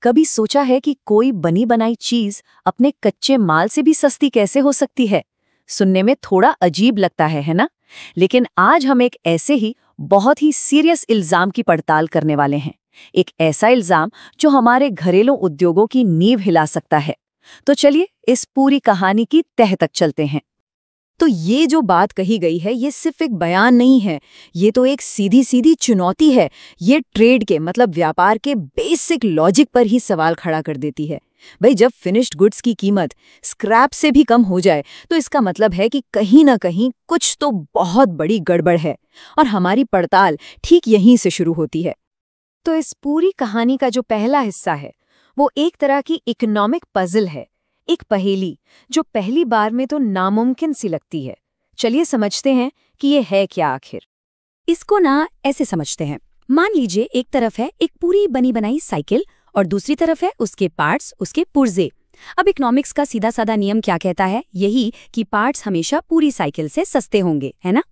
कभी सोचा है कि कोई बनी बनाई चीज अपने कच्चे माल से भी सस्ती कैसे हो सकती है? सुनने में थोड़ा अजीब लगता है ना? लेकिन आज हम एक ऐसे ही बहुत ही सीरियस इल्जाम की पड़ताल करने वाले हैं। एक ऐसा इल्जाम जो हमारे घरेलू उद्योगों की नींव हिला सकता है। तो चलिए इस पूरी कहानी की तह तक चलते हैं। तो ये जो बात कही गई है ये सिर्फ एक बयान नहीं है, ये तो एक सीधी सीधी चुनौती है। ये ट्रेड के मतलब व्यापार के बेसिक लॉजिक पर ही सवाल खड़ा कर देती है। भाई, जब फिनिश्ड गुड्स की कीमत स्क्रैप से भी कम हो जाए तो इसका मतलब है कि कहीं ना कहीं कुछ तो बहुत बड़ी गड़बड़ है। और हमारी पड़ताल ठीक यहीं से शुरू होती है। तो इस पूरी कहानी का जो पहला हिस्सा है वो एक तरह की इकोनॉमिक पजल है, एक पहेली जो पहली बार में तो नामुमकिन सी लगती है। चलिए समझते हैं कि ये है क्या आखिर। इसको ना ऐसे समझते हैं। मान लीजिए एक तरफ है एक पूरी बनी बनाई साइकिल और दूसरी तरफ है उसके पार्ट्स, उसके पुर्जे। अब इकोनॉमिक्स का सीधा साधा नियम क्या कहता है? यही कि पार्ट्स हमेशा पूरी साइकिल से सस्ते होंगे, है ना?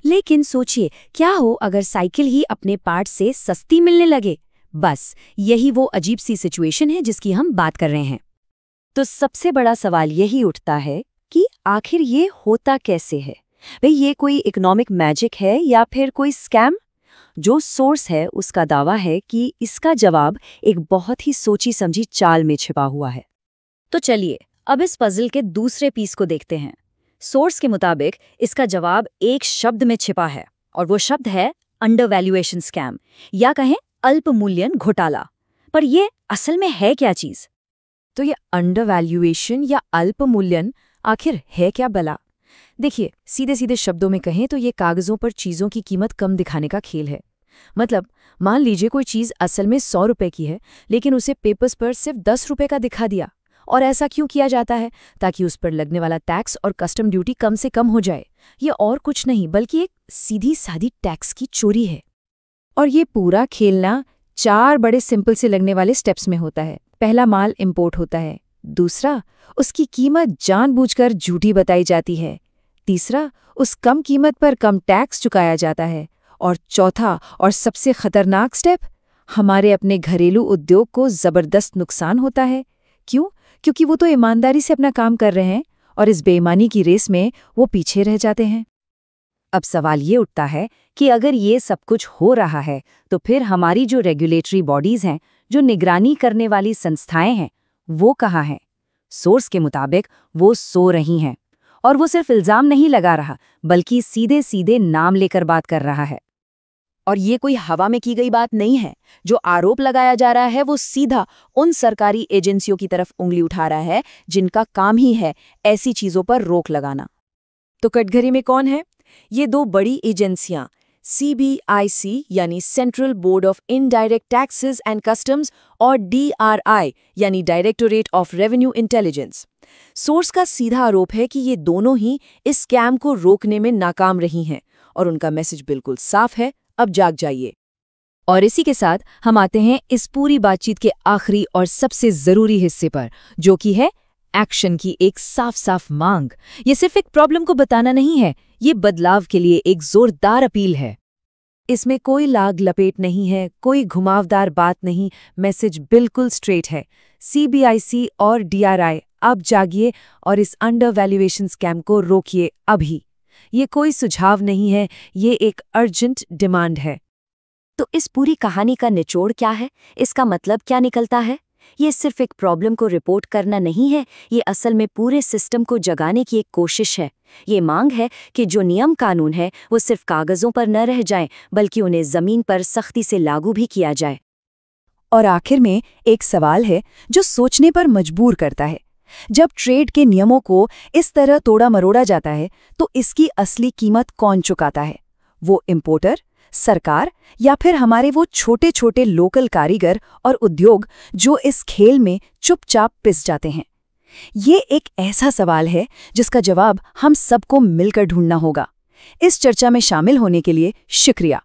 लेकिन सोचिए, क्या हो अगर साइकिल ही अपने पार्ट्स से सस्ती मिलने लगे? बस यही वो अजीब सी सिचुएशन है जिसकी हम बात कर रहे हैं। तो सबसे बड़ा सवाल यही उठता है कि आखिर ये होता कैसे है? भाई, ये कोई इकोनॉमिक मैजिक है या फिर कोई स्कैम? जो सोर्स है उसका दावा है कि इसका जवाब एक बहुत ही सोची समझी चाल में छिपा हुआ है। तो चलिए अब इस पजल के दूसरे पीस को देखते हैं। सोर्स के मुताबिक इसका जवाब एक शब्द में छिपा है और वो शब्द है अंडरवैल्यूएशन स्कैम, या कहें अल्प मूल्यन घोटाला। पर ये असल में है क्या चीज? तो ये अंडरवैल्यूएशन या अल्प मूल्यन आखिर है क्या भला? देखिए, सीधे सीधे शब्दों में कहें तो ये कागजों पर चीज़ों की कीमत कम दिखाने का खेल है। मतलब मान लीजिए कोई चीज़ असल में 100 रुपए की है, लेकिन उसे पेपर्स पर सिर्फ 10 रुपए का दिखा दिया। और ऐसा क्यों किया जाता है? ताकि उस पर लगने वाला टैक्स और कस्टम ड्यूटी कम से कम हो जाए। ये और कुछ नहीं बल्कि एक सीधी सादी टैक्स की चोरी है। और ये पूरा खेलना 4 बड़े सिंपल से लगने वाले स्टेप्स में होता है। पहला, माल इंपोर्ट होता है। दूसरा, उसकी कीमत जानबूझकर झूठी बताई जाती है। तीसरा, उस कम कीमत पर कम टैक्स चुकाया जाता है। और चौथा और सबसे खतरनाक स्टेप, हमारे अपने घरेलू उद्योग को जबरदस्त नुकसान होता है। क्यों? क्योंकि वो तो ईमानदारी से अपना काम कर रहे हैं और इस बेईमानी की रेस में वो पीछे रह जाते हैं। अब सवाल ये उठता है कि अगर ये सब कुछ हो रहा है तो फिर हमारी जो रेगुलेटरी बॉडीज हैं, जो निगरानी करने वाली संस्थाएं हैं, वो कहाँ हैं? सोर्स के मुताबिक वो सो रही हैं। और वो सिर्फ इल्जाम नहीं लगा रहा बल्कि सीधे सीधे नाम लेकर बात कर रहा है। और ये कोई हवा में की गई बात नहीं है। जो आरोप लगाया जा रहा है वो सीधा उन सरकारी एजेंसियों की तरफ उंगली उठा रहा है जिनका काम ही है ऐसी चीजों पर रोक लगाना। तो कटघरे में कौन है? ये 2 बड़ी एजेंसियां, CBIC यानी central board of indirect taxes and customs और DRI यानी directorate of revenue intelligence. Source का सीधा आरोप है कि ये दोनों ही इस स्कैम को रोकने में नाकाम रही हैं और उनका मैसेज बिल्कुल साफ है, अब जाग जाइए। और इसी के साथ हम आते हैं इस पूरी बातचीत के आखिरी और सबसे जरूरी हिस्से पर, जो कि है एक्शन की एक साफ साफ मांग। ये सिर्फ एक प्रॉब्लम को बताना नहीं है, ये बदलाव के लिए एक जोरदार अपील है। इसमें कोई लाग लपेट नहीं है, कोई घुमावदार बात नहीं, मैसेज बिल्कुल स्ट्रेट है। CBIC और DRI, अब जागिए और इस अंडरवैल्यूएशन स्कैम को रोकिए अभी। ये कोई सुझाव नहीं है, ये एक अर्जेंट डिमांड है। तो इस पूरी कहानी का निचोड़ क्या है? इसका मतलब क्या निकलता है? ये सिर्फ एक प्रॉब्लम को रिपोर्ट करना नहीं है, ये असल में पूरे सिस्टम को जगाने की एक कोशिश है। ये मांग है कि जो नियम कानून है वो सिर्फ कागजों पर न रह जाएं, बल्कि उन्हें जमीन पर सख्ती से लागू भी किया जाए। और आखिर में एक सवाल है जो सोचने पर मजबूर करता है। जब ट्रेड के नियमों को इस तरह तोड़ा मरोड़ा जाता है तो इसकी असली कीमत कौन चुकाता है? वो इंपोर्टर, सरकार, या फिर हमारे वो छोटे छोटे लोकल कारीगर और उद्योग जो इस खेल में चुपचाप पिस जाते हैं? ये एक ऐसा सवाल है जिसका जवाब हम सबको मिलकर ढूंढना होगा। इस चर्चा में शामिल होने के लिए शुक्रिया।